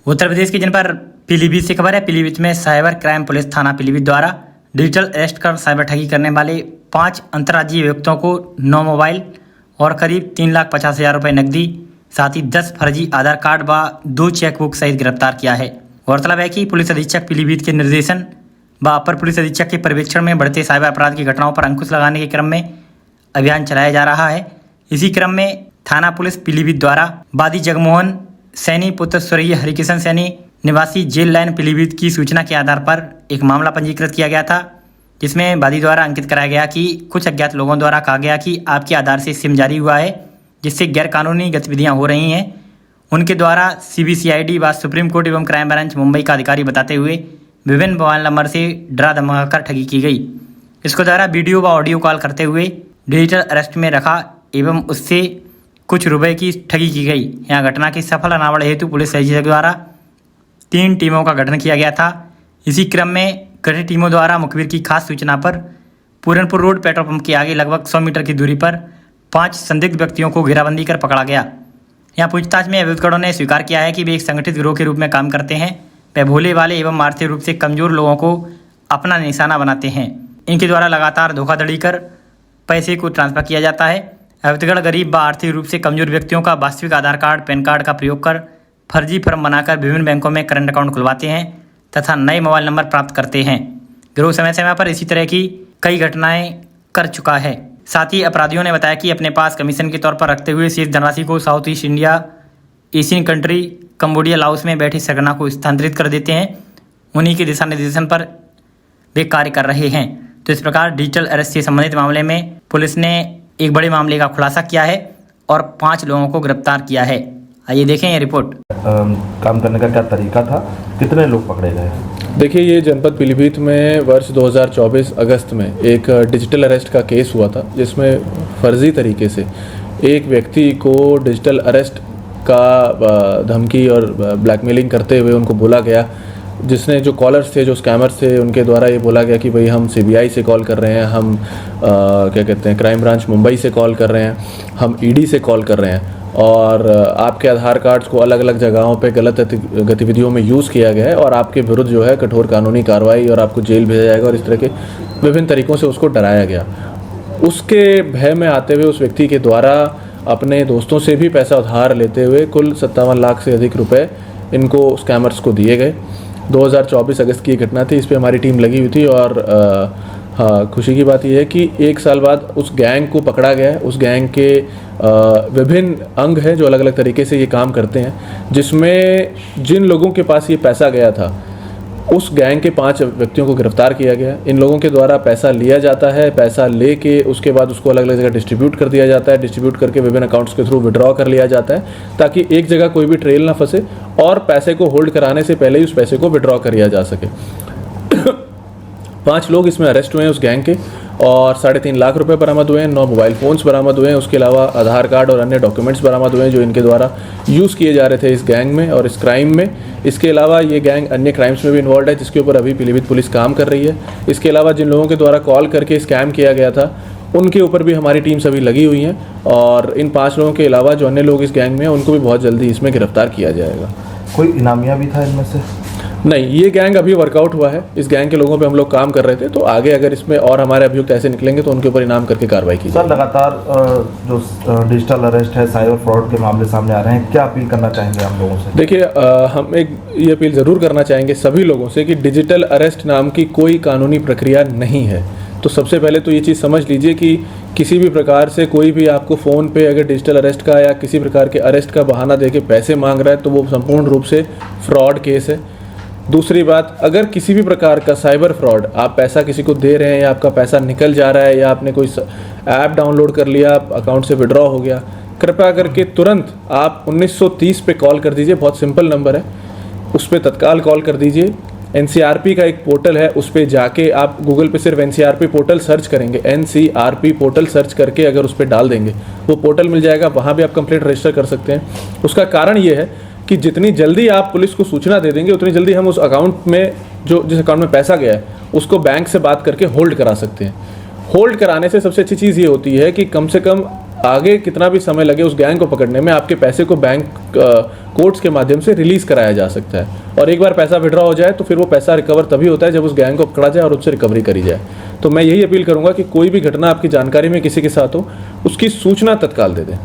उत्तर प्रदेश की जिन पर पीलीभीत से खबर है। पीलीभीत में साइबर क्राइम पुलिस थाना पीलीभीत द्वारा डिजिटल अरेस्ट कर साइबर ठगी करने वाले 5 अंतर्राज्यीय युवकों को 9 मोबाइल और करीब 3,50,000 रुपये नकदी, साथ ही 10 फर्जी आधार कार्ड व 2 चेकबुक सहित गिरफ्तार किया है। गौरतलब है कि पुलिस अधीक्षक पीलीभीत के निर्देशन व अपर पुलिस अधीक्षक के पर्यवेक्षण में बढ़ते साइबर अपराध की घटनाओं पर अंकुश लगाने के क्रम में अभियान चलाया जा रहा है। इसी क्रम में थाना पुलिस पीलीभीत द्वारा वादी जगमोहन सैनी पुत्र स्वर्गीय हरिकिशन सैनी निवासी जेल लाइन पीलीभीत की सूचना के आधार पर एक मामला पंजीकृत किया गया था, जिसमें वादी द्वारा अंकित कराया गया कि कुछ अज्ञात लोगों द्वारा कहा गया कि आपके आधार से सिम जारी हुआ है, जिससे गैरकानूनी गतिविधियां हो रही हैं। उनके द्वारा CBCID व सुप्रीम कोर्ट एवं क्राइम ब्रांच मुंबई का अधिकारी बताते हुए विभिन्न मोबाइल नंबर से डरा धमकाकर ठगी की गई। इसके द्वारा वीडियो व ऑडियो कॉल करते हुए डिजिटल अरेस्ट में रखा एवं उससे कुछ रुपए की ठगी की गई। यहाँ घटना की सफल अनावरण हेतु पुलिस अधीक्षक द्वारा 3 टीमों का गठन किया गया था। इसी क्रम में गठित टीमों द्वारा मुखबिर की खास सूचना पर पूरनपुर रोड पेट्रोल पंप के आगे लगभग 100 मीटर की दूरी पर 5 संदिग्ध व्यक्तियों को घेराबंदी कर पकड़ा गया। यहाँ पूछताछ में अभियुक्तों ने स्वीकार किया है कि वे एक संगठित गिरोह के रूप में काम करते हैं। वे भोले वाले एवं आर्थिक रूप से कमजोर लोगों को अपना निशाना बनाते हैं। इनके द्वारा लगातार धोखाधड़ी कर पैसे को ट्रांसफर किया जाता है। अभियुक्तगण गरीब व आर्थिक रूप से कमजोर व्यक्तियों का वास्तविक आधार कार्ड, पैन कार्ड का प्रयोग कर फर्जी फर्म बनाकर विभिन्न बैंकों में करंट अकाउंट खुलवाते हैं तथा नए मोबाइल नंबर प्राप्त करते हैं। गिरोह समय समय पर इसी तरह की कई घटनाएं कर चुका है। साथ ही अपराधियों ने बताया कि अपने पास कमीशन के तौर पर रखते हुए शेष धनराशि को south east India, Asian country, Cambodia, Laos में बैठी सरगना को स्थानांतरित कर देते हैं। उन्हीं के दिशा निर्देशन पर वे कार्य कर रहे हैं। तो इस प्रकार डिजिटल अरेस्ट से संबंधित मामले में पुलिस ने एक बड़े मामले का खुलासा किया है और 5 लोगों को गिरफ्तार किया है। आइए देखें ये रिपोर्ट। काम करने का क्या तरीका था, कितने लोग पकड़े गए? देखिए, ये जनपद पीलीभीत में वर्ष 2024 अगस्त में एक डिजिटल अरेस्ट का केस हुआ था, जिसमें फर्जी तरीके से एक व्यक्ति को डिजिटल अरेस्ट का धमकी और ब्लैकमेलिंग करते हुए उनको बोला गया, जिसने जो कॉलर्स थे, जो स्कैमर्स थे, उनके द्वारा ये बोला गया कि भाई हम CBI से कॉल कर रहे हैं, हम क्या कहते हैं क्राइम ब्रांच मुंबई से कॉल कर रहे हैं, हम ED से कॉल कर रहे हैं और आपके आधार कार्ड्स को अलग अलग जगहों पे गलत गतिविधियों में यूज़ किया गया है और आपके विरुद्ध जो है कठोर कानूनी कार्रवाई और आपको जेल भेजा जाएगा और इस तरह के विभिन्न तरीक़ों से उसको डराया गया। उसके भय में आते हुए उस व्यक्ति के द्वारा अपने दोस्तों से भी पैसा उधार लेते हुए कुल 57 लाख से अधिक रुपए इनको स्कैमर्स को दिए गए। 2024 अगस्त की घटना थी। इस पे हमारी टीम लगी हुई थी और हाँ, खुशी की बात यह है कि 1 साल बाद उस गैंग को पकड़ा गया है। उस गैंग के विभिन्न अंग हैं जो अलग अलग तरीके से ये काम करते हैं, जिसमें जिन लोगों के पास ये पैसा गया था उस गैंग के 5 व्यक्तियों को गिरफ्तार किया गया। इन लोगों के द्वारा पैसा लिया जाता है, पैसा लेके उसके बाद उसको अलग अलग जगह डिस्ट्रीब्यूट कर दिया जाता है, डिस्ट्रीब्यूट करके विभिन्न अकाउंट्स के थ्रू विड्रॉ कर लिया जाता है ताकि एक जगह कोई भी ट्रेल ना फंसे और पैसे को होल्ड कराने से पहले ही उस पैसे को विड्रॉ कर लिया जा सके। 5 लोग इसमें अरेस्ट हुए हैं उस गैंग के और 3.5 लाख रुपए बरामद हुए हैं, 9 मोबाइल फ़ोन्स बरामद हुए हैं, उसके अलावा आधार कार्ड और अन्य डॉक्यूमेंट्स बरामद हुए हैं जो इनके द्वारा यूज़ किए जा रहे थे इस गैंग में और इस क्राइम में। इसके अलावा ये गैंग अन्य क्राइम्स में भी इन्वॉल्व है, जिसके ऊपर अभी पीलीभीत पुलिस काम कर रही है। इसके अलावा जिन लोगों के द्वारा कॉल करके स्कैम किया गया था उनके ऊपर भी हमारी टीम सभी लगी हुई हैं और इन 5 लोगों के अलावा जो अन्य लोग इस गैंग में हैं उनको भी बहुत जल्दी इसमें गिरफ्तार किया जाएगा। कोई इनामिया भी था इनमें से? नहीं, ये गैंग अभी वर्कआउट हुआ है। इस गैंग के लोगों पे हम लोग काम कर रहे थे, तो आगे अगर इसमें और हमारे अभियुक्त ऐसे निकलेंगे तो उनके ऊपर इनाम करके कार्रवाई की जाएगी। सर, लगातार जो डिजिटल अरेस्ट है, साइबर फ्रॉड के मामले सामने आ रहे हैं, क्या अपील करना चाहेंगे हम लोगों से? देखिए, हम एक ये अपील ज़रूर करना चाहेंगे सभी लोगों से कि डिजिटल अरेस्ट नाम की कोई कानूनी प्रक्रिया नहीं है। तो सबसे पहले तो ये चीज़ समझ लीजिए कि किसी भी प्रकार से कोई भी आपको फ़ोन पे अगर डिजिटल अरेस्ट का या किसी प्रकार के अरेस्ट का बहाना देके पैसे मांग रहा है तो वो संपूर्ण रूप से फ्रॉड केस है। दूसरी बात, अगर किसी भी प्रकार का साइबर फ्रॉड, आप पैसा किसी को दे रहे हैं या आपका पैसा निकल जा रहा है या आपने कोई ऐप डाउनलोड कर लिया, अकाउंट से विड्रॉ हो गया, कृपया करके तुरंत आप 1930 पे कॉल कर दीजिए। बहुत सिंपल नंबर है, उस पर तत्काल कॉल कर दीजिए। NCRP का एक पोर्टल है, उस पर जाके आप गूगल पे सिर्फ NCRP पोर्टल सर्च करेंगे, NCRP पोर्टल सर्च करके अगर उस पर डाल देंगे वो पोर्टल मिल जाएगा, वहाँ भी आप कंप्लेंट रजिस्टर कर सकते हैं। उसका कारण ये है कि जितनी जल्दी आप पुलिस को सूचना दे देंगे उतनी जल्दी हम उस अकाउंट में जिस अकाउंट में पैसा गया है उसको बैंक से बात करके होल्ड करा सकते हैं। होल्ड कराने से सबसे अच्छी चीज़ ये होती है कि कम से कम आगे कितना भी समय लगे उस गैंग को पकड़ने में, आपके पैसे को बैंक कोर्ट्स के माध्यम से रिलीज कराया जा सकता है। और एक बार पैसा विड्रॉ हो जाए तो फिर वो पैसा रिकवर तभी होता है जब उस गैंग को पकड़ा जाए और उससे रिकवरी करी जाए। तो मैं यही अपील करूंगा कि कोई भी घटना आपकी जानकारी में किसी के साथ हो, उसकी सूचना तत्काल दे दें।